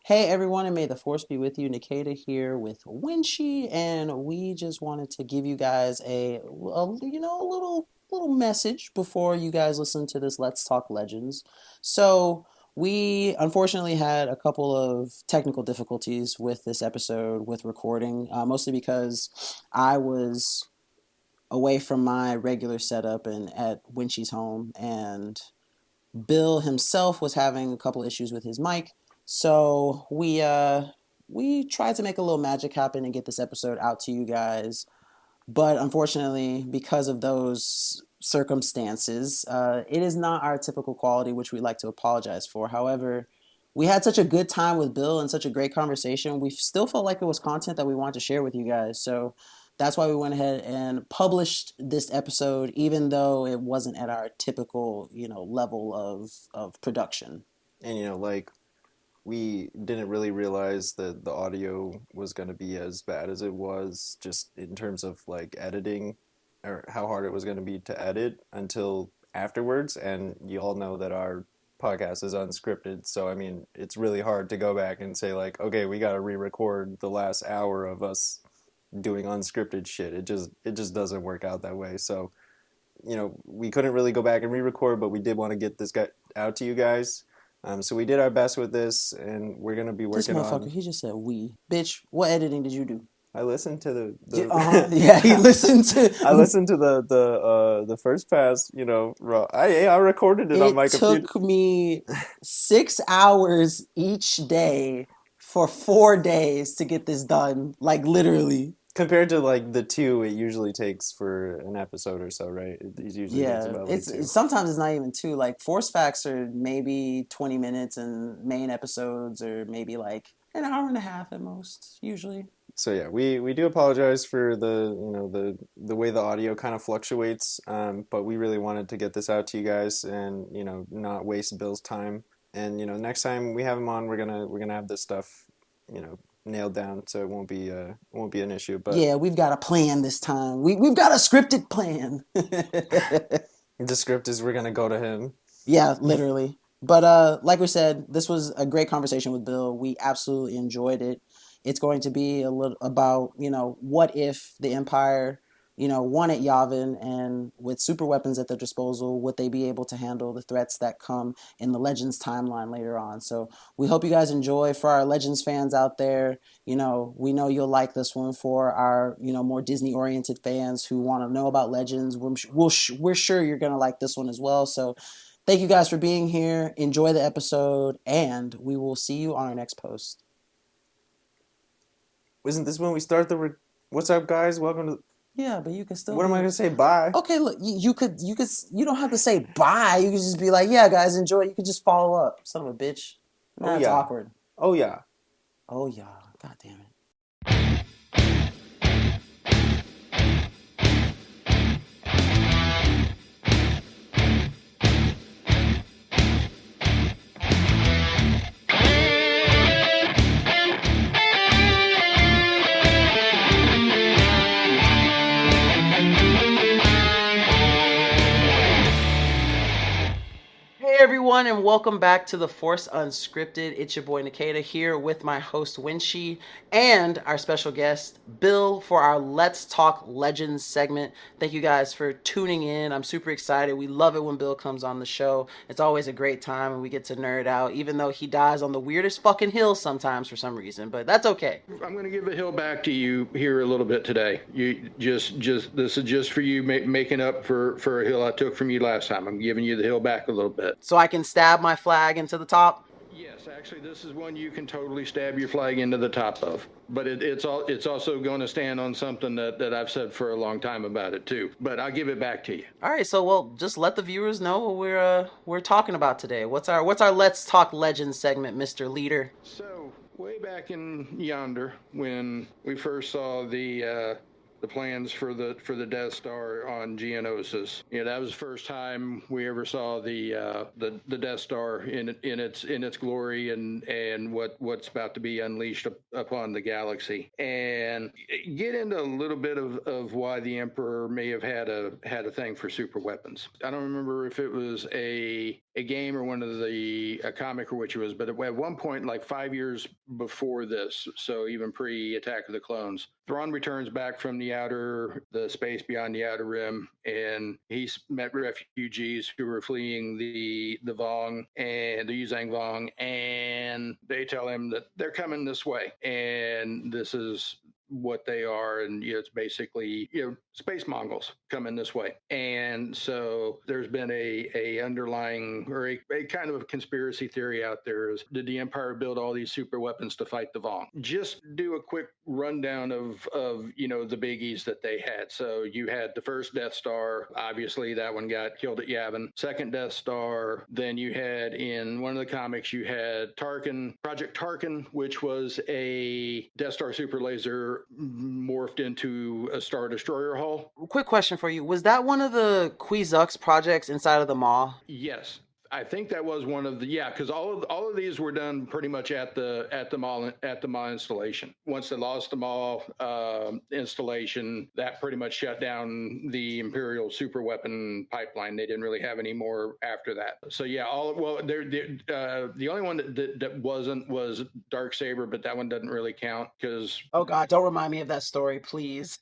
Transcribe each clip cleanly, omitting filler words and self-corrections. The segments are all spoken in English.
Hey everyone, and may the force be with you. Nikita here with Winchie, and we just wanted to give you guys a little message before you guys listen to this Let's Talk Legends. So we unfortunately had a couple of technical difficulties with this episode with recording, mostly because I was away from my regular setup and at Winchie's home, and Bill himself was having a couple issues with his mic, so we tried to make a little magic happen and get this episode out to you guys. But unfortunately, because of those circumstances, it is not our typical quality, which we'd like to apologize for. However, we had such a good time with Bill and such a great conversation. We still felt like it was content that we wanted to share with you guys. So that's why we went ahead and published this episode, even though it wasn't at our typical, level of production. And we didn't really realize that the audio was going to be as bad as it was, just in terms of like editing, or how hard it was going to be to edit until afterwards. And you all know that our podcast is unscripted, so I mean it's really hard to go back and say like, okay, we got to re-record the last hour of us doing unscripted shit. It just doesn't work out that way. So we couldn't really go back and re-record, but we did want to get this guy out to you guys. So we did our best with this, and we're gonna be working This motherfucker, he just said we. Bitch, what editing did you do? I listened to yeah, he listened to. I listened to the first pass. Raw. I recorded it on my computer. It took me 6 hours each day for 4 days to get this done. Like literally. Compared to like the 2 it usually takes for an episode or so, right? It usually takes about like 2. Sometimes it's not even 2. Like Force Facts are maybe 20 minutes, and main episodes are maybe like an hour and a half at most, usually. So yeah, we do apologize for the way the audio kind of fluctuates, but we really wanted to get this out to you guys and not waste Bill's time. And next time we have him on, we're gonna have this stuff nailed down, so it won't be an issue. But yeah, we've got a plan this time. We've got a scripted plan. The script is we're gonna go to him. Yeah, literally. But like we said, this was a great conversation with Bill. We absolutely enjoyed it. It's going to be a little about, what if the Empire, won at Yavin, and with super weapons at their disposal, would they be able to handle the threats that come in the Legends timeline later on? So we hope you guys enjoy. For our Legends fans out there, we know you'll like this one. For our, more Disney-oriented fans who want to know about Legends, we're sure you're going to like this one as well. So thank you guys for being here. Enjoy the episode, and we will see you on our next post. Isn't this when we start what's up, guys? Welcome to... Yeah, but you can still... What am I going to say? Bye. Okay, look, you don't have to say bye. You can just be like, yeah, guys, enjoy. You can just follow up. Son of a bitch. Nah, it's awkward. Oh, yeah. Oh, yeah. God damn it. Everyone, and welcome back to the Force Unscripted. It's your boy Nikita here with my host Winchie and our special guest Bill for our Let's Talk Legends segment. Thank you guys for tuning in. I'm super excited. We love it when Bill comes on the show. It's always a great time, and we get to nerd out, even though he dies on the weirdest fucking hills sometimes for some reason, but that's okay. I'm going to give a hill back to you here a little bit today. You just this is just for you making up for a hill I took from you last time. I'm giving you the hill back a little bit. So I can stab my flag into the top? Yes, actually, this is one you can totally stab your flag into the top of. But it's also going to stand on something that I've said for a long time about it too. But I'll give it back to you. All right, so well, just let the viewers know what we're talking about today. What's our Let's Talk Legends segment, Mr. Leader? So way back in yonder, when we first saw the plans for the Death Star on Geonosis. That was the first time we ever saw the Death Star in its glory and what's about to be unleashed upon the galaxy. And get into a little bit of why the Emperor may have had a thing for super weapons. I don't remember if it was a a game or one of the a comic or which it was, but at one point, like 5 years before this, so even pre-Attack of the Clones, Thrawn returns back from the space beyond the Outer Rim, and he's met refugees who were fleeing the Vong and the Yuuzhan Vong, and they tell him that they're coming this way, and this is what they are, and it's basically space Mongols coming this way. And so there's been a underlying or a kind of a conspiracy theory out there is, did the Empire build all these super weapons to fight the Vong? Just do a quick rundown of the biggies that they had. So you had the first Death Star, obviously that one got killed at Yavin. Second Death Star, then you had in one of the comics you had Project Tarkin, which was a Death Star super laser morphed into a Star Destroyer hull. Quick question for you. Was that one of the Quizuck's projects inside of the Maw? Yes. I think that was one of the because all of these were done pretty much at the Maw installation. Once they lost the Maw installation, that pretty much shut down the Imperial superweapon pipeline. They didn't really have any more after that. So the only one that wasn't was Darksaber, but that one doesn't really count because. Oh God, don't remind me of that story, please.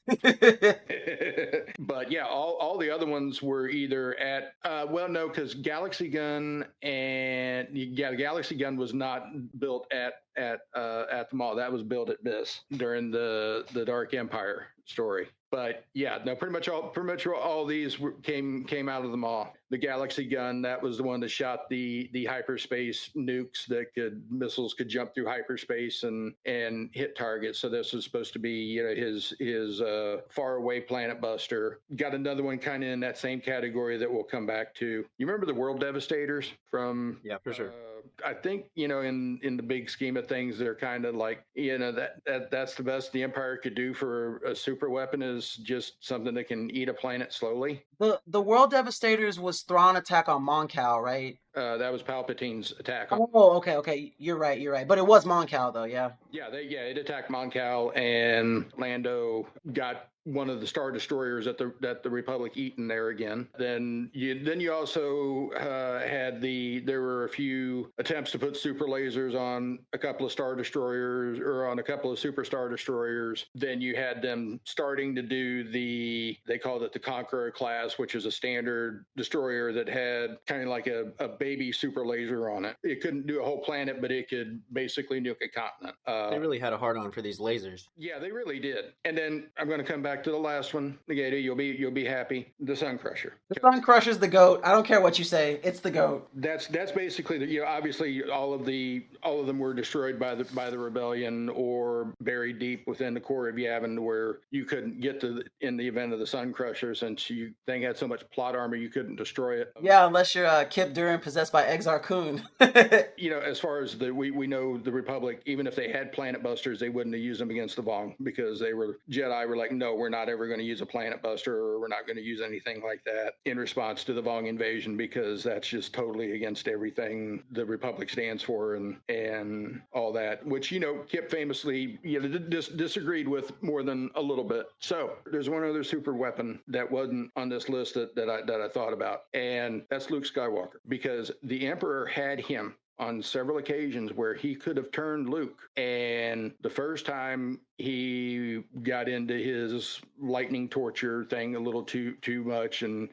But yeah, all the other ones were either at no, because Galaxy Gun the Galaxy Gun was not built at the Maw. That was built at BIS during the Dark Empire story. But yeah, no, pretty much all these came out of the Maw. The Galaxy Gun, that was the one that shot the hyperspace nukes missiles could jump through hyperspace and hit targets. So this was supposed to be his far away planet buster. Got another one kind of in that same category that we'll come back to. You remember the World Devastators from? Yeah, for sure. I think in the big scheme of things, they're kind of like that's the best the Empire could do for a super weapon is just something that can eat a planet slowly. The World Devastators was Thrawn attack on Mon Cal, right? That was Palpatine's attack. Oh, okay. You're right. But it was Mon Cal, though, yeah. Yeah, it attacked Mon Cal, and Lando got one of the Star Destroyers that the Republic eaten there again. Then you also there were a few attempts to put super lasers on a couple of Star Destroyers or on a couple of Super Star Destroyers. Then you had them starting to do they called it the Conqueror class, which is a standard destroyer that had kind of like a baby super laser on it. It couldn't do a whole planet, but it could basically nuke a continent. They really had a hard on for these lasers. Yeah, they really did. And then I'm going to come back to the last one, Negata. You'll be happy. The Sun Crusher. The Sun Crusher's the GOAT. I don't care what you say. It's the GOAT. That's basically obviously all of them were destroyed by the rebellion or buried deep within the core of Yavin, where you couldn't get to in the event of the Sun Crusher, since thing had so much plot armor you couldn't destroy it. Yeah, unless you're Kip Durin possessed by Exar Kun. As far as we know, the Republic, even if they had planet busters, they wouldn't have used them against the Vong, because Jedi were like, no, we're not ever going to use a planet buster, or we're not going to use anything like that in response to the Vong invasion, because that's just totally against everything the Republic stands for and all that, which Kip famously disagreed with more than a little bit. So there's one other super weapon that wasn't on this list that I thought about, and that's Luke Skywalker, because the Emperor had him on several occasions where he could have turned Luke. And the first time he got into his lightning torture thing a little too much, and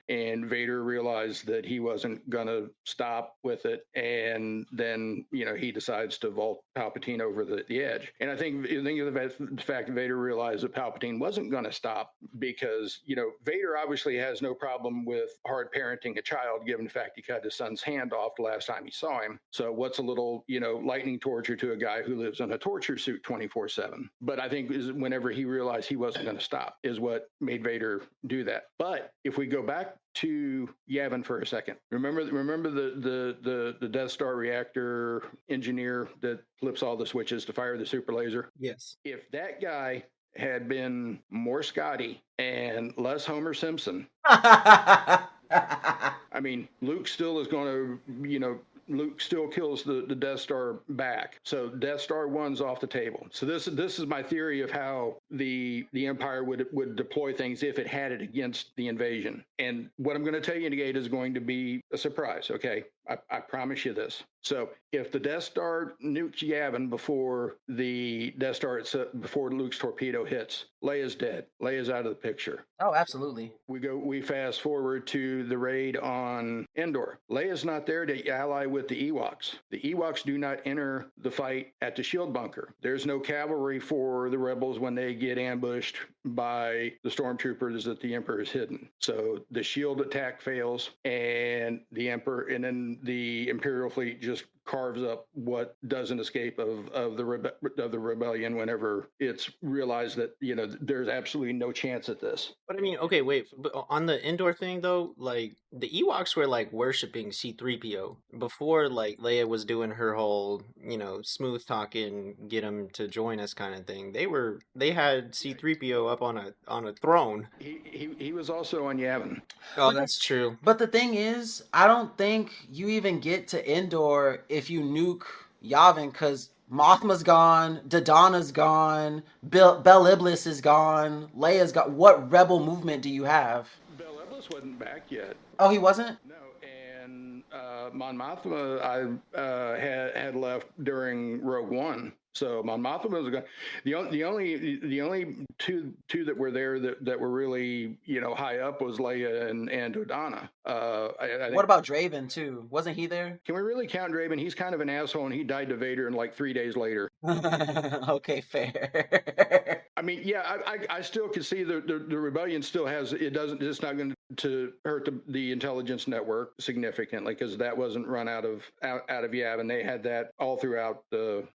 Vader realized that he wasn't gonna stop with it, and then he decides to vault Palpatine over the edge. And I think of the fact that Vader realized that Palpatine wasn't gonna stop, because Vader obviously has no problem with hard parenting a child, given the fact he cut his son's hand off the last time he saw him. So what's a little lightning torture to a guy who lives in a torture suit 24/7? But I think is whenever he realized he wasn't going to stop is what made Vader do that. But if we go back to Yavin for a second, remember the Death Star reactor engineer that flips all the switches to fire the super laser? Yes. If that guy had been more Scotty and less Homer Simpson, I mean, Luke still is going to, Luke still kills the Death Star back. So Death Star 1's off the table. So this is my theory of how the Empire would deploy things if it had it against the invasion. And what I'm going to tell you, Negate, is going to be a surprise, okay? I promise you this. So if the Death Star nukes Yavin before the Death Star before Luke's torpedo hits, Leia's dead. Leia's out of the picture. Oh, absolutely. We fast forward to the raid on Endor. Leia's not there to ally with the Ewoks. The Ewoks do not enter the fight at the shield bunker. There's no cavalry for the rebels when they get ambushed by the stormtroopers that the Emperor has hidden. So the shield attack fails, and then the Imperial fleet just carves up what doesn't escape of the rebellion whenever it's realized that there's absolutely no chance at this. But I mean, okay, wait. But on the indoor thing though, like the Ewoks were like worshiping C-3PO before like Leia was doing her whole, smooth talking, get him to join us kind of thing. They had C-3PO up on a throne. He was also on Yavin. Oh, that's true. But the thing is, I don't think you even get to Endor if you nuke Yavin, because Mothma's gone, Dodonna's gone, Bel Iblis is gone, Leia's gone. What rebel movement do you have? Bel Iblis wasn't back yet. Oh, he wasn't? No, and Mon Mothma had left during Rogue One. So Mon Mothma was gone. The only two that were there that were really high up was Leia and Dodonna. I think, what about Draven too? Wasn't he there? Can we really count Draven? He's kind of an asshole, and he died to Vader in like 3 days later. Okay, fair. I mean, yeah, I still can see the rebellion still has it. It's not going to hurt the intelligence network significantly, because that wasn't run out of Yavin. They had that all throughout the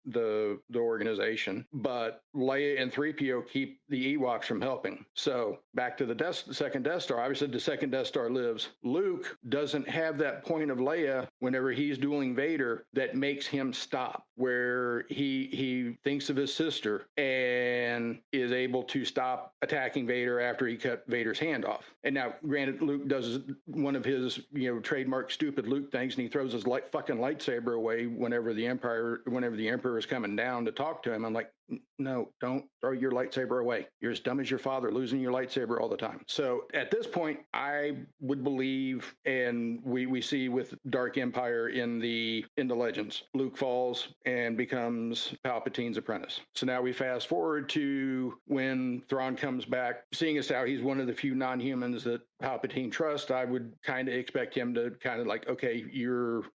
organization. But Leia and 3PO keep the Ewoks from helping. So back to the second Death Star. Obviously, the second Death Star lives. Luke doesn't have that point of Leia whenever he's dueling Vader that makes him stop, where he thinks of his sister and is able to stop attacking Vader after he cut Vader's hand off. And now, granted, Luke does one of his trademark stupid Luke things, and he throws his fucking lightsaber away whenever the Emperor is coming down to talk to him. I'm like, no, don't throw your lightsaber away. You're as dumb as your father, losing your lightsaber all the time. So at this point, I would believe, and we see with Dark Empire in the Legends, Luke falls and becomes Palpatine's apprentice. So now we fast forward to when Thrawn comes back. Seeing as how he's one of the few non-humans that Palpatine trusts, I would kind of expect him to kind of like, okay,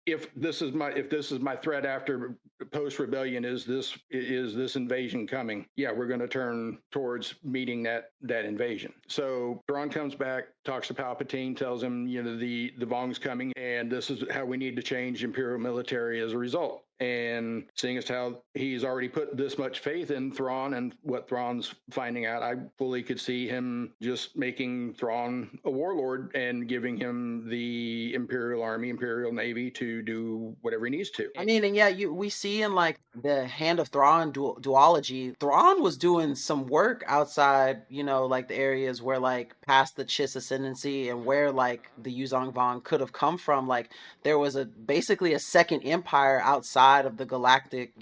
if this is my threat after post rebellion, is this invasion coming? Yeah, we're going to turn towards meeting that invasion. So Thrawn comes back, talks to Palpatine, tells him the Vong's coming, and this is how we need to change Imperial military as a result. And seeing as how he's already put this much faith in Thrawn and what Thrawn's finding out, I fully could see him just making Thrawn a warlord and giving him the Imperial Army, Imperial Navy to do whatever he needs to. I mean, and yeah, we see in like the Hand of Thrawn duology, Thrawn was doing some work outside, like the areas where like past the Chiss ascendancy and where like the Yuuzhan Vong could have come from. Like there was basically a second empire outside of the galactic,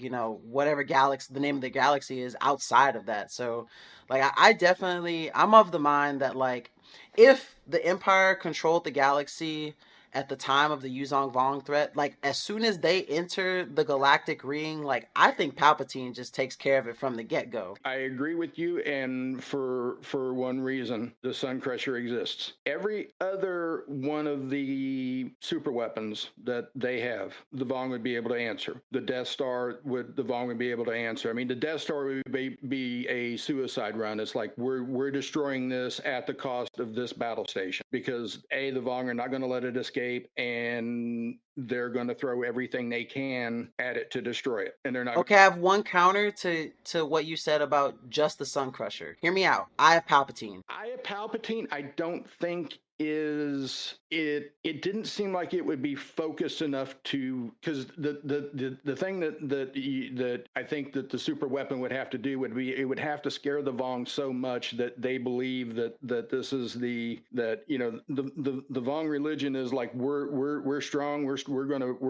whatever galaxy, the name of the galaxy is outside of that. So like I'm of the mind that like if the Empire controlled the galaxy at the time of the Yuuzhan Vong threat, like as soon as they enter the galactic ring, like I think Palpatine just takes care of it from the get-go. I agree with you, and for one reason, the Sun Crusher exists. Every other one of the super weapons that they have, the Vong would be able to answer. The Death Star the Vong would be able to answer. I mean, the Death Star would be a suicide run. It's like we're destroying this at the cost of this battle station, because the Vong are not going to let it escape, and they're going to throw everything they can at it to destroy it. And they're not. Okay, I have one counter to what you said about just the Sun Crusher. Hear me out. I have Palpatine. I don't think it didn't seem like it would be focused enough to, because the thing that I think that the super weapon would have to do would be, it would have to scare the Vong so much that they believe that this is the Vong religion is like, we're strong, we're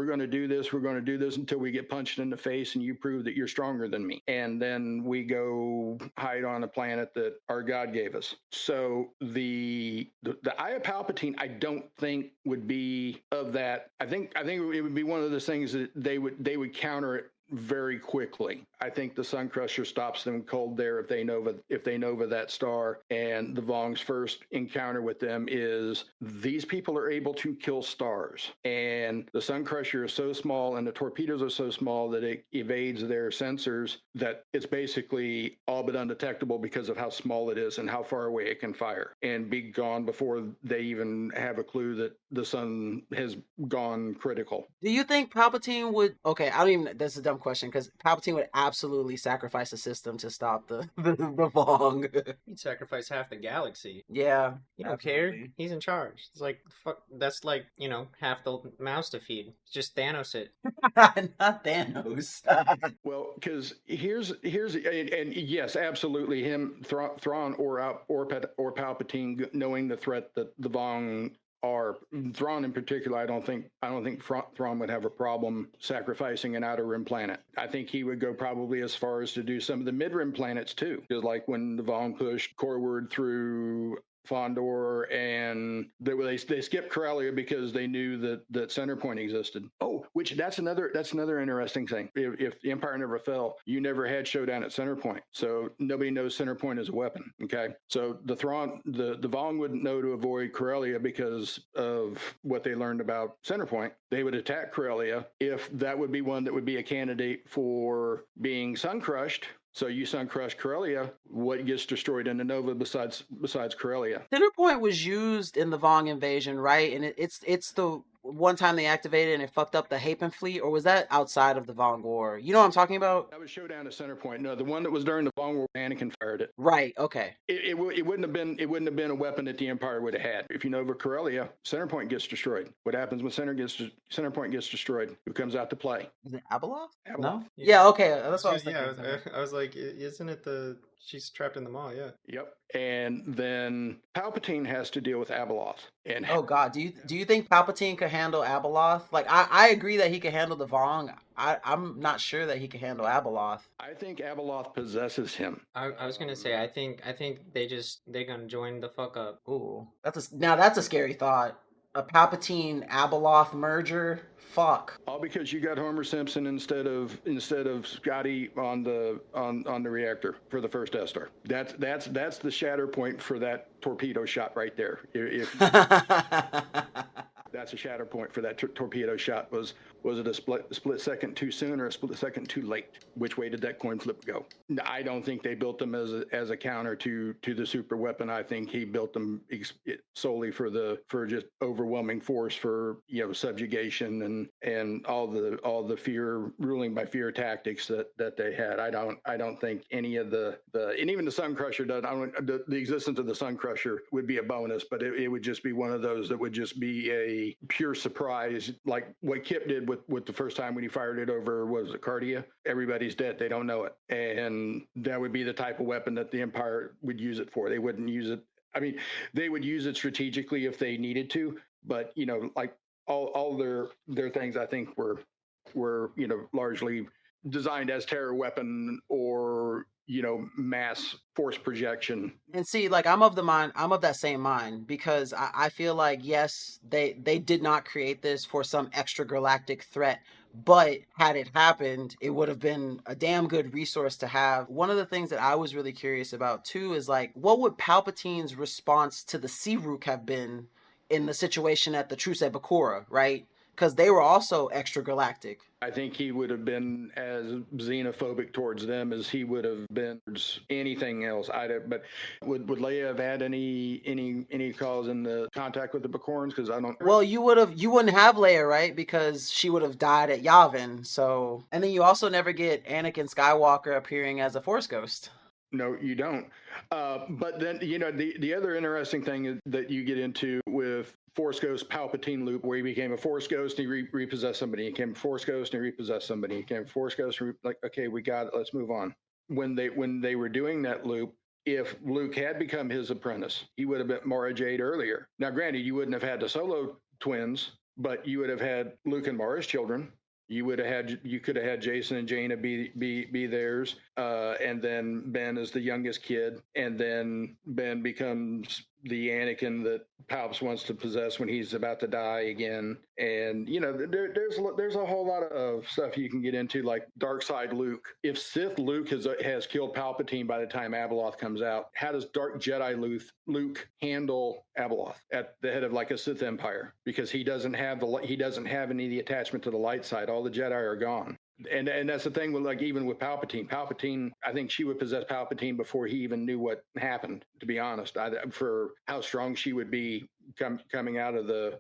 gonna do this until we get punched in the face and you prove that you're stronger than me, and then we go hide on a planet that our God gave us. So the Eye of Palpatine, I don't think would be of that. I think it would be one of those things that they would counter it very quickly. I think the Sun Crusher stops them cold there if they nova that star. And the Vong's first encounter with them is these people are able to kill stars, and the Sun Crusher is so small and the torpedoes are so small that it evades their sensors, that it's basically all but undetectable because of how small it is and how far away it can fire, and be gone before they even have a clue that the sun has gone critical. Do you think Palpatine would? Okay, I don't even. That's a dumb question because Palpatine would absolutely sacrifice the system to stop the Vong. He'd sacrifice half the galaxy. Yeah, He don't care. He's in charge. It's like, fuck. That's like, half the mouse to feed. Just Thanos it. Not Thanos. Well, because here's and yes, absolutely, him, Thrawn or Palpatine, knowing the threat that the Vong are. Thrawn in particular, I don't think Thrawn would have a problem sacrificing an outer rim planet. I think he would go probably as far as to do some of the mid rim planets too, just like when the Vong pushed Corward through Fondor, and they skipped Corellia because they knew that center point existed. Oh, which that's another interesting thing. If the Empire never fell, you never had showdown at center point, so nobody knows center point is a weapon. Okay, so the Vong wouldn't know to avoid Corellia because of what they learned about center point. They would attack Corellia if that would be one that would be a candidate for being sun crushed. So you sun crush Corellia, what gets destroyed in the Nova besides Corellia? Centerpoint was used in the Vong invasion, right? And it's the one time they activated and it fucked up the Hapen fleet, or was that outside of the Vong War? You know what I'm talking about? That was showdown at Centerpoint. No, the one that was during the Vong War, Anakin fired it. Right. Okay. It wouldn't have been a weapon that the Empire would have had. If you Nova Corellia, Centerpoint gets destroyed. What happens when Centerpoint gets destroyed? Who comes out to play? Is it Abaloth? Abaloth. No. Yeah. Okay. That's what I was thinking. Yeah, I was like, isn't it she's trapped in the mall? Yeah. Yep. And then Palpatine has to deal with Abaloth. And oh God, do you think Palpatine could handle Abaloth? Like I agree that he could handle the Vong. I'm not sure that he could handle Abaloth. I think Abaloth possesses him. I was gonna say I think they're gonna join the fuck up. Ooh, that's a scary thought. A Palpatine Abaloth merger. Fuck. All because you got Homer Simpson instead of Scotty on the reactor for the first Death Star. That's the shatter point for that torpedo shot right there. If that's a shatter point for that torpedo shot. Was it a split second too soon or a split second too late? Which way did that coin flip go? I don't think they built them as a counter to the super weapon. I think he built them solely for just overwhelming force, for subjugation and all the fear, ruling by fear tactics that they had. I don't think any of the and even the Sun Crusher does. The existence of the Sun Crusher would be a bonus, but it would just be one of those that would just be a pure surprise, like what Kip did with the first time when he fired it over, what was it, Cardia? Everybody's dead. They don't know it. And that would be the type of weapon that the Empire would use it for. They wouldn't use it. I mean, they would use it strategically if they needed to, but, like all their things, I think were largely designed as terror weapon or, mass force projection. And see, like I'm of that same mind, because I feel like, yes, they did not create this for some extra galactic threat, but had it happened, it would have been a damn good resource to have. One of the things that I was really curious about too is like, what would Palpatine's response to the ssi'ruuk have been in the situation at the Truce at Bakura, right? Because they were also extra galactic. I think he would have been as xenophobic towards them as he would have been towards anything else. But would Leia have had any cause in the contact with the Bakorans? Because I don't. Well, you wouldn't have Leia, right? Because she would have died at Yavin. So, and then you also never get Anakin Skywalker appearing as a Force ghost. No, you don't. But then, the other interesting thing that you get into with Force Ghost Palpatine loop, where he became a Force Ghost and he repossessed somebody. He became a Force Ghost and he repossessed somebody. He became a Force Ghost and like, okay, we got it. Let's move on. When they were doing that loop, if Luke had become his apprentice, he would have been Mara Jade earlier. Now, granted, you wouldn't have had the Solo twins, but you would have had Luke and Mara's children. You could have had Jason and Jaina be theirs, and then Ben is the youngest kid, and then Ben becomes the Anakin that Palps wants to possess when he's about to die again. And, you know, there's a whole lot of stuff you can get into, like dark side Luke. If Sith Luke has killed Palpatine by the time Abaloth comes out, how does dark Jedi Luke handle Abaloth at the head of like a Sith Empire? Because he doesn't have any of the attachment to the light side. All the Jedi are gone. And that's the thing with, like, even with Palpatine, I think she would possess Palpatine before he even knew what happened, to be honest, for how strong she would be coming out of the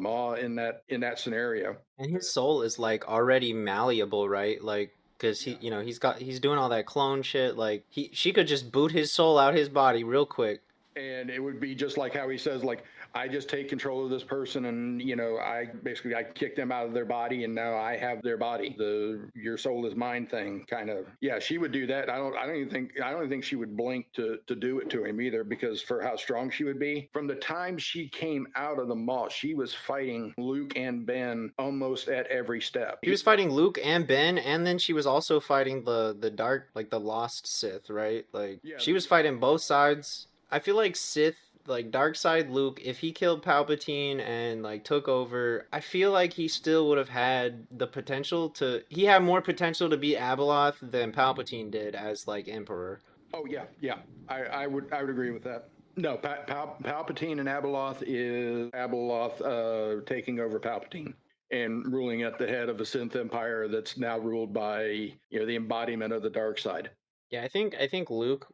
maw in that scenario. And his soul is like already malleable, right? Like, because he's doing all that clone shit. Like, she could just boot his soul out his body real quick. And it would be just like how he says, like, I just take control of this person, and, you know, I kick them out of their body, and now I have their body. The your soul is mine thing, kind of. Yeah, she would do that. I don't think she would blink to do it to him either, because for how strong she would be. From the time she came out of the maw, she was fighting Luke and Ben almost at every step. She was fighting Luke and Ben, and then she was also fighting the dark, like the lost Sith, right? Like, yeah, she was fighting both sides. I feel like Sith, like dark side Luke, if he killed Palpatine and like took over, I feel like he still would have had the potential he had more potential to be Abaloth than Palpatine did as like Emperor. Oh yeah. I would agree with that. No, Palpatine and Abaloth is Abaloth taking over Palpatine and ruling at the head of a Sith Empire that's now ruled by, you know, the embodiment of the dark side. Yeah, I think Luke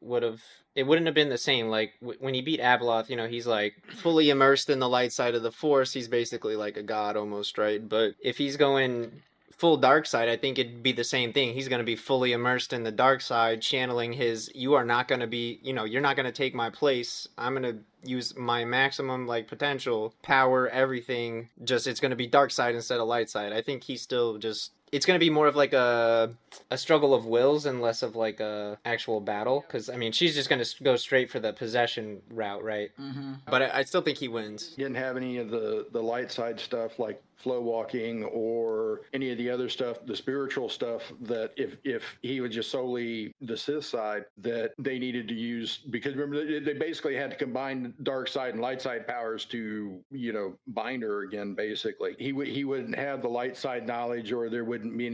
it wouldn't have been the same. Like, when he beat Abaloth, you know, he's like fully immersed in the light side of the Force. He's basically like a god almost, right? But if he's going full dark side, I think it'd be the same thing. He's going to be fully immersed in the dark side, channeling you are not going to be, you know, you're not going to take my place. I'm going to use my maximum like potential, power, everything. Just, it's going to be dark side instead of light side. I think he's still just, it's going to be more of like a struggle of wills and less of like a actual battle. Because, I mean, she's just going to go straight for the possession route, right? Mm-hmm. But I still think he wins. He didn't have any of the light side stuff like flow walking or any of the other stuff, the spiritual stuff, that if he was just solely the Sith side, that they needed to use. Because remember, they basically had to combine dark side and light side powers to, you know, bind her again, basically. He wouldn't have the light side knowledge, or there wouldn't be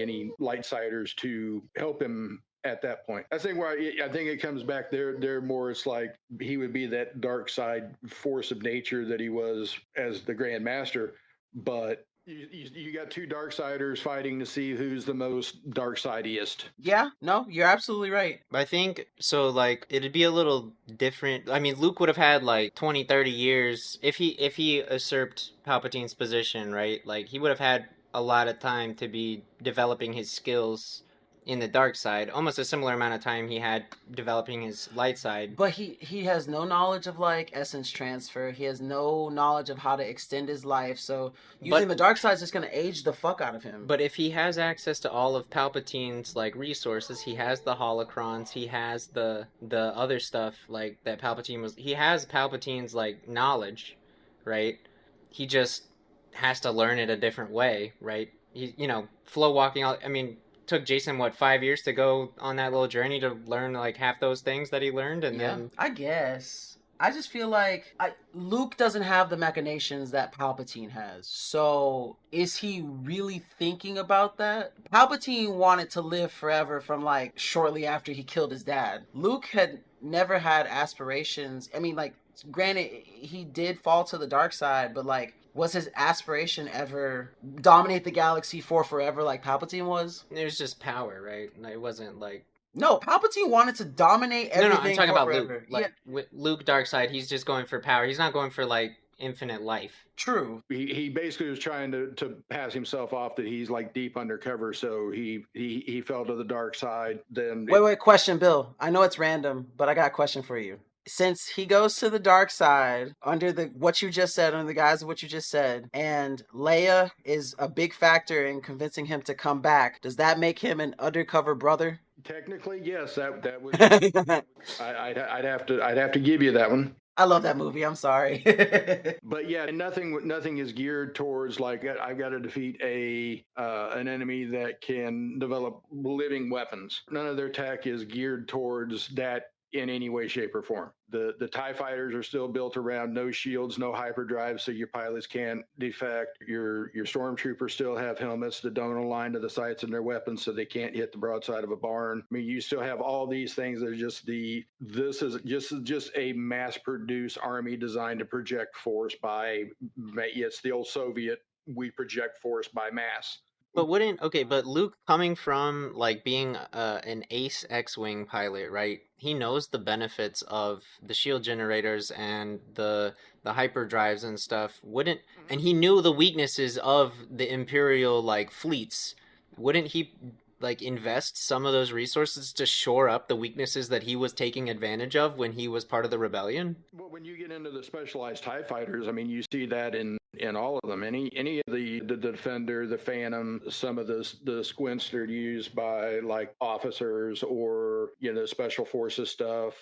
any light siders to help him at that point. I think I think it comes back there more, it's like he would be that dark side force of nature that he was as the Grand Master, but you got two Darksiders fighting to see who's the most Darksidiest. Yeah, no, you're absolutely right. I think, so, like, it'd be a little different. I mean, Luke would have had, like, 20, 30 years. If he usurped Palpatine's position, right? Like, he would have had a lot of time to be developing his skills in the dark side, almost a similar amount of time he had developing his light side. But he has no knowledge of like essence transfer. He has no knowledge of how to extend his life. So using the dark side is just going to age the fuck out of him. But if he has access to all of Palpatine's like resources, he has the holocrons, he has the other stuff like that he has Palpatine's like knowledge, right? He just has to learn it a different way, right? He, you know, flow walking out. I mean, took Jason 5 years to go on that little journey to learn like half those things that he learned, and then I guess I just feel like Luke doesn't have the machinations that Palpatine has. So is he really thinking about that? Palpatine wanted to live forever from like shortly after he killed his dad. Luke had never had aspirations. I mean, like, granted, he did fall to the dark side, but like, was his aspiration ever dominate the galaxy for forever like Palpatine was? It was just power, right? It wasn't like... No, Palpatine wanted to dominate everything. No, I'm talking about forever. Luke. Like, with Luke Darkseid, he's just going for power. He's not going for, like, infinite life. True. He basically was trying to pass himself off that he's, like, deep undercover, so he fell to the dark side. Then Wait, question, Bill. I know it's random, but I got a question for you. Since he goes to the dark side under the guise of what you just said, and Leia is a big factor in convincing him to come back, does that make him an undercover brother? Technically, yes. That would. I'd have to give you that one. I love that movie. I'm sorry. But yeah, nothing is geared towards like I've got to defeat an enemy that can develop living weapons. None of their tech is geared towards that in any way, shape, or form. The TIE fighters are still built around no shields, no hyperdrive, so your pilots can't defect. Your stormtroopers still have helmets that don't align to the sights in their weapons, so they can't hit the broadside of a barn. I mean, you still have all these things that are just this is just a mass-produced army designed to project force by, it's the old Soviet, we project force by mass. But but Luke, coming from like being an ace X-wing pilot, right? He knows the benefits of the shield generators and the hyperdrives and stuff. And he knew the weaknesses of the Imperial like fleets. Wouldn't he like invest some of those resources to shore up the weaknesses that he was taking advantage of when he was part of the rebellion? Well, when you get into the specialized TIE fighters, I mean, you see that in all of them. Any of the Defender, the Phantom, some of the squints that are used by like officers or, special forces stuff,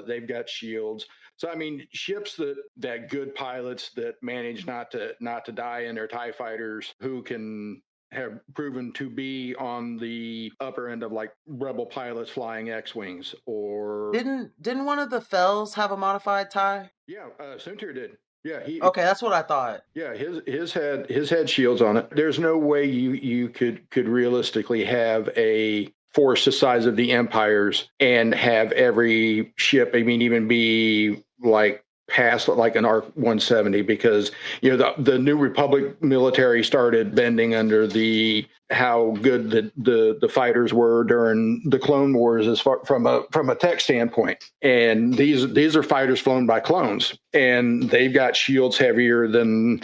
they've got shields. So, I mean, ships that good pilots that manage not to die in their TIE fighters who can have proven to be on the upper end of like rebel pilots flying X-wings. Or didn't one of the Fells have a modified TIE? Yeah, Suntir did. Yeah, okay, that's what I thought. Yeah, his had shields on it. There's no way you could realistically have a force the size of the Empires and have every ship, I mean, even be like past like an ARC 170, because the New Republic military started bending under how good the fighters were during the Clone Wars as far from a tech standpoint. And these are fighters flown by clones, and they've got shields heavier than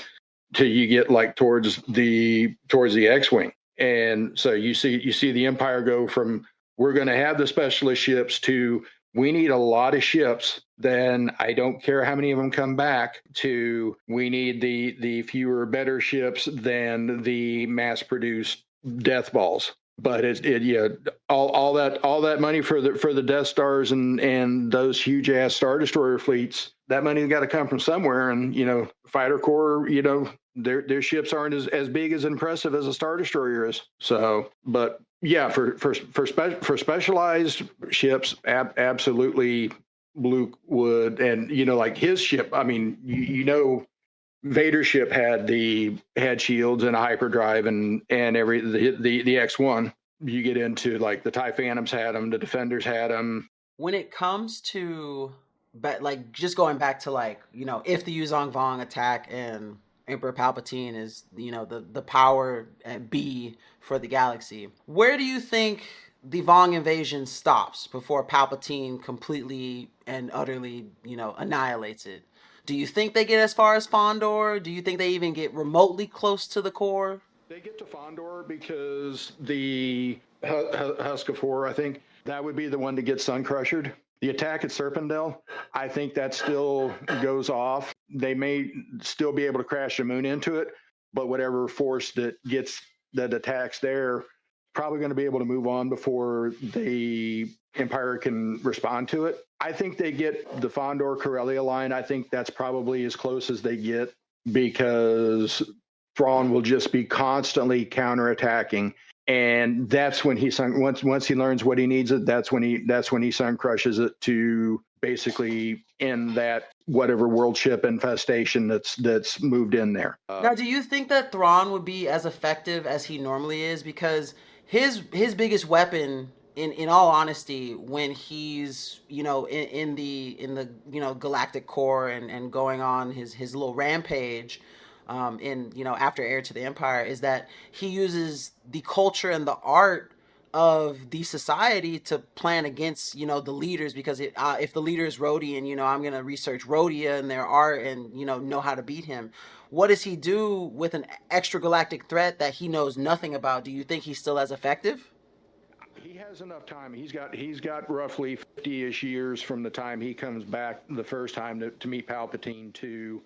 till you get like towards the X-wing. And so you see the Empire go from, we're going to have the specialist ships, to we need a lot of ships, then I don't care how many of them come back, to we need the fewer better ships than the mass-produced death balls. But all that money for the Death Stars and those huge ass Star Destroyer fleets, that money's got to come from somewhere. And Fighter Corps, their ships aren't as big, as impressive as a Star Destroyer is. So, but yeah, for specialized ships, absolutely, Luke would. And like his ship, I mean, Vader's ship had shields and a hyperdrive and the X1. You get into like the TIE Phantoms had them, the Defenders had them. When it comes to, but like just going back to like if the Yuuzhan Vong attack and Emperor Palpatine is the power B for the galaxy, where do you think the Vong invasion stops before Palpatine completely and utterly annihilates it? Do you think they get as far as Fondor? Do you think they even get remotely close to the core? They get to Fondor because the Husk of Horror, I think that would be the one to get Sun Crushered. The attack at Serpendel, I think that still goes off. They may still be able to crash the moon into it, but whatever force that attacks there, probably going to be able to move on before the Empire can respond to it. I think they get the Fondor Corellia line. I think that's probably as close as they get, because Thrawn will just be constantly counterattacking, and that's when once he learns what he needs it. That's when he sun crushes it to basically end that whatever world ship infestation that's moved in there. Now, do you think that Thrawn would be as effective as he normally is? Because his biggest weapon, in all honesty, when he's in the galactic core and going on his little rampage, after Heir to the Empire, is that he uses the culture and the art of the society to plan against the leaders, because if the leader is Rodian, I'm gonna research Rhodia and their art and know how to beat him. What does he do with an extragalactic threat that he knows nothing about? Do you think he's still as effective? He has enough time. He's got roughly 50-ish years from the time he comes back the first time to meet Palpatine to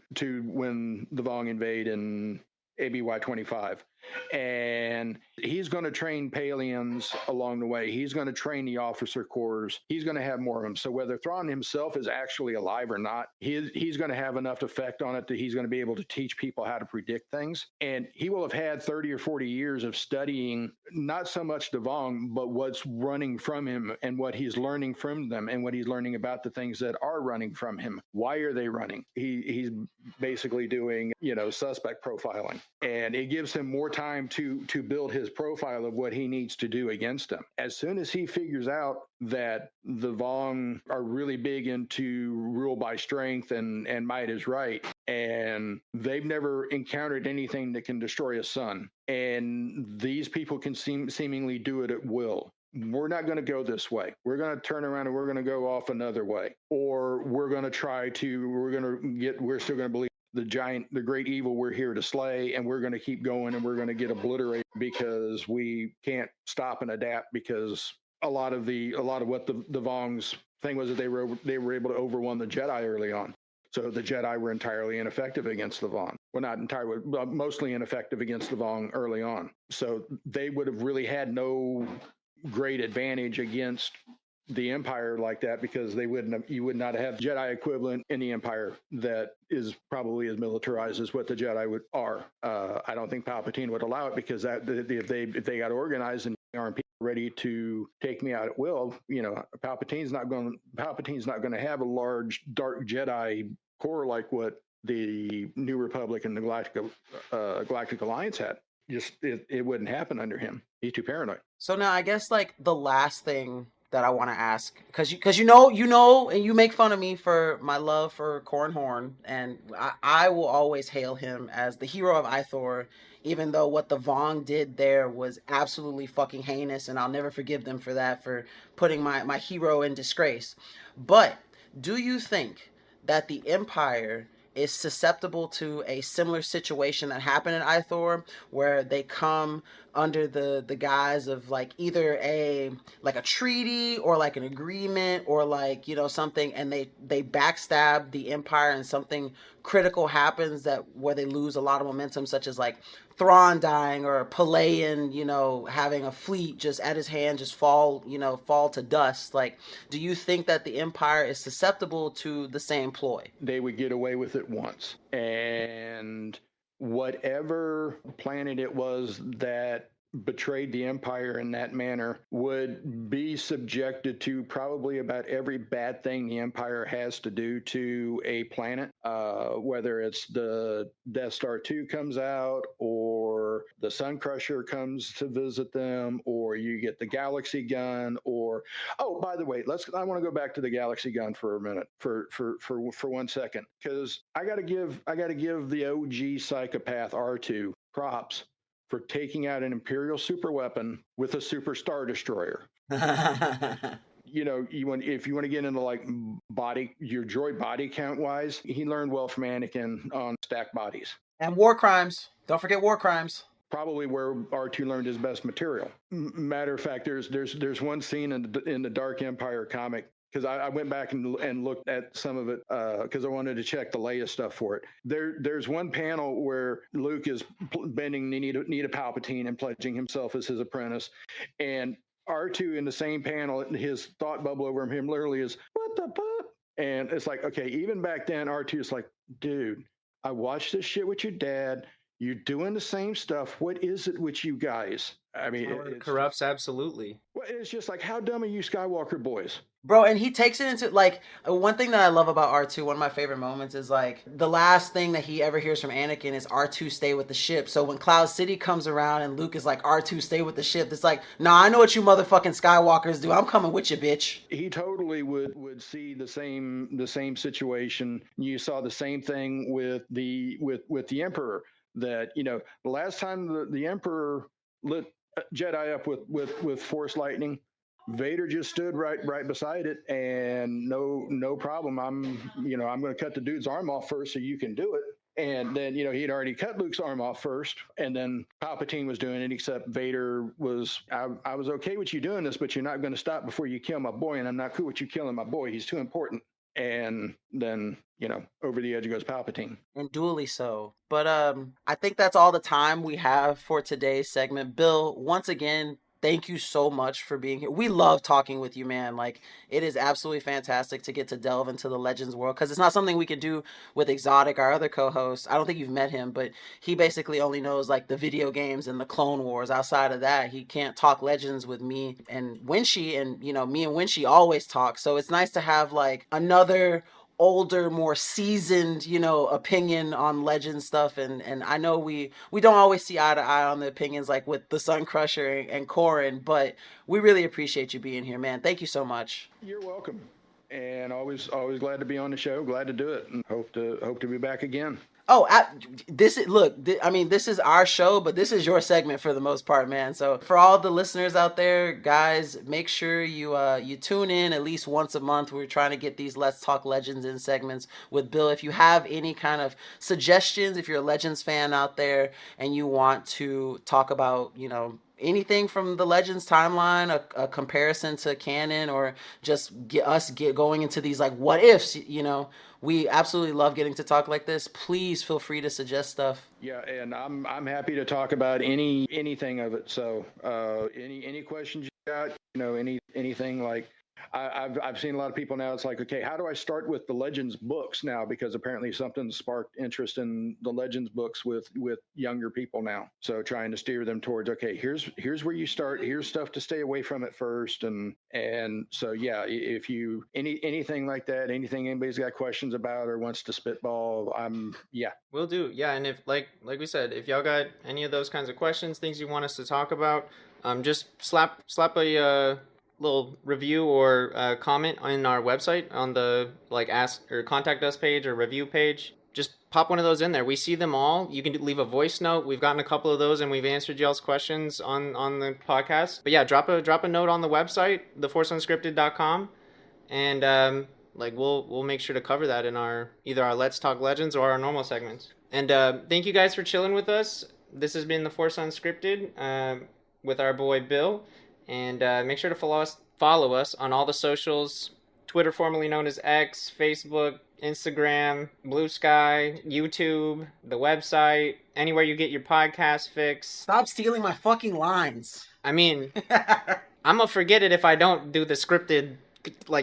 when the Vong invade in ABY 25. And he's going to train Palians along the way. He's going to train the officer corps. He's going to have more of them. So whether Thrawn himself is actually alive or not, he's going to have enough effect on it that he's going to be able to teach people how to predict things. And he will have had 30 or 40 years of studying not so much the Vong, but what's running from him and what he's learning from them and what he's learning about the things that are running from him. Why are they running? He's basically doing, suspect profiling. And it gives him more time to build his profile of what he needs to do against them. As soon as he figures out that the Vong are really big into rule by strength and might is right, and they've never encountered anything that can destroy a sun, and these people can seemingly do it at will. We're not going to go this way. We're going to turn around and we're going to go off another way. Or we're still going to believe the great evil we're here to slay, and we're going to keep going and we're going to get obliterated because we can't stop and adapt, because a lot of what the Vong's thing was that they were able to overwhelm the Jedi early on. So the Jedi were entirely ineffective against the Vong. Well, not entirely, but mostly ineffective against the Vong early on. So they would have really had no great advantage against the Empire like that, because you would not have Jedi equivalent in the Empire that is probably as militarized as what the Jedi are. I don't think Palpatine would allow it, because if they got organized and aren't ready to take me out at will, Palpatine's not going to have a large dark Jedi core like what the New Republic and the Galactic Alliance had. It wouldn't happen under him. He's too paranoid. So now I guess like the last thing that I want to ask, because you know, and you make fun of me for my love for Corran Horn, and I will always hail him as the hero of Ithor, even though what the Vong did there was absolutely fucking heinous, and I'll never forgive them for that, for putting my hero in disgrace. But do you think that the Empire is susceptible to a similar situation that happened in Ithor, where they come under the guise of like either a treaty or like an agreement or like, something, and they backstab the Empire and something critical happens where they lose a lot of momentum, such as like Thrawn dying or Palayan, having a fleet just at his hand just fall to dust. Like, do you think that the Empire is susceptible to the same ploy? They would get away with it once. And whatever planet it was that betrayed the Empire in that manner would be subjected to probably about every bad thing the Empire has to do to a planet, whether it's the Death Star 2 comes out, or the Sun Crusher comes to visit them, or you get the Galaxy Gun, or by the way, I want to go back to the Galaxy Gun for a minute, for 1 second, because I got to give the OG psychopath R2 props for taking out an Imperial superweapon with a super Star Destroyer. If you want to get into like your droid body count wise, he learned well from Anakin on stacked bodies. And war crimes. Don't forget war crimes. Probably where R2 learned his best material. Matter of fact, there's one scene in the Dark Empire comic, because I went back and looked at some of it because I wanted to check the Leia stuff for it. There's one panel where Luke is bending the knee to Palpatine and pledging himself as his apprentice, and R2 in the same panel, his thought bubble over him literally is, "What the fuck?" And it's like, okay, even back then, R2 is like, "Dude, I watched this shit with your dad. You're doing the same stuff. What is it with you guys?" I mean, it corrupts absolutely. Well, it's just like, how dumb are you Skywalker boys? Bro, and he takes it into, like, one thing that I love about R2, one of my favorite moments is, like, the last thing that he ever hears from Anakin is R2 stay with the ship. So when Cloud City comes around and Luke is like, R2 stay with the ship, it's like, nah, I know what you motherfucking Skywalkers do. I'm coming with you, bitch. He totally would see the same situation. You saw the same thing with the Emperor, that, the last time the Emperor lit Jedi up with Force lightning, Vader just stood right beside it, and no problem. I'm going to cut the dude's arm off first so you can do it. And then, he'd already cut Luke's arm off first, and then Palpatine was doing it, except Vader was, I was okay with you doing this, but you're not going to stop before you kill my boy, and I'm not cool with you killing my boy. He's too important. and then, over the edge goes Palpatine. And duly so. But I think that's all the time we have for today's segment. Bill, once again, thank you so much for being here. We love talking with you, man. Like, it is absolutely fantastic to get to delve into the Legends world, because it's not something we can do with Exotic, our other co-host. I don't think you've met him, but he basically only knows like the video games and the Clone Wars. Outside of that, he can't talk Legends with me and Winchie, and me and Winchie always talk. So it's nice to have like another older, more seasoned, opinion on Legend stuff. And I know we don't always see eye to eye on the opinions, like with the Sun Crusher and Corin, but we really appreciate you being here, man. Thank you so much. You're welcome. And always glad to be on the show. Glad to do it, and hope to be back again. Oh, this is our show, but this is your segment for the most part, man. So for all the listeners out there, guys, make sure you tune in at least once a month. We're trying to get these Let's Talk Legends in segments with Bill. If you have any kind of suggestions, if you're a Legends fan out there and you want to talk about, anything from the Legends timeline, a comparison to canon, or just get going into these like what ifs, we absolutely love getting to talk like this. Please feel free to suggest stuff. Yeah, and I'm happy to talk about anything of it. So any questions you got, anything like. I've seen a lot of people now. It's like, okay, how do I start with the Legends books now? Because apparently something sparked interest in the Legends books with younger people now. So trying to steer them towards, okay, here's where you start. Here's stuff to stay away from at first, and so yeah, if you anything like that, anything anybody's got questions about or wants to spitball, Will do. Yeah, and if like we said, if y'all got any of those kinds of questions, things you want us to talk about, just slap a little review or comment on our website on the ask or contact us page or review page. Just pop one of those in there. We see them all. You can leave a voice note. We've gotten a couple of those and we've answered y'all's questions on the podcast. But yeah, drop a note on the website, theforceunscripted.com, and we'll make sure to cover that in either our Let's Talk Legends or our normal segments. And thank you guys for chilling with us. This has been the Force Unscripted with our boy Bill. And make sure to follow us on all the socials. Twitter, formerly known as X, Facebook, Instagram, Blue Sky, YouTube, the website, anywhere you get your podcast fix. Stop stealing my fucking lines. I mean, I'm going to forget it if I don't do the scripted,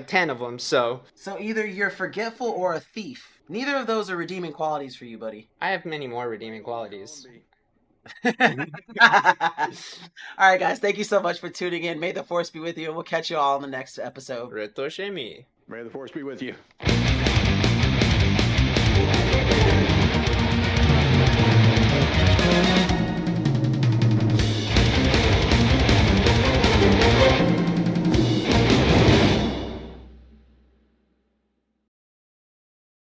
10 of them, so. So either you're forgetful or a thief. Neither of those are redeeming qualities for you, buddy. I have many more redeeming qualities. All right, guys, thank you so much for tuning in. May the Force be with you, and we'll catch you all in the next episode. Retoshemi. May the Force be with you.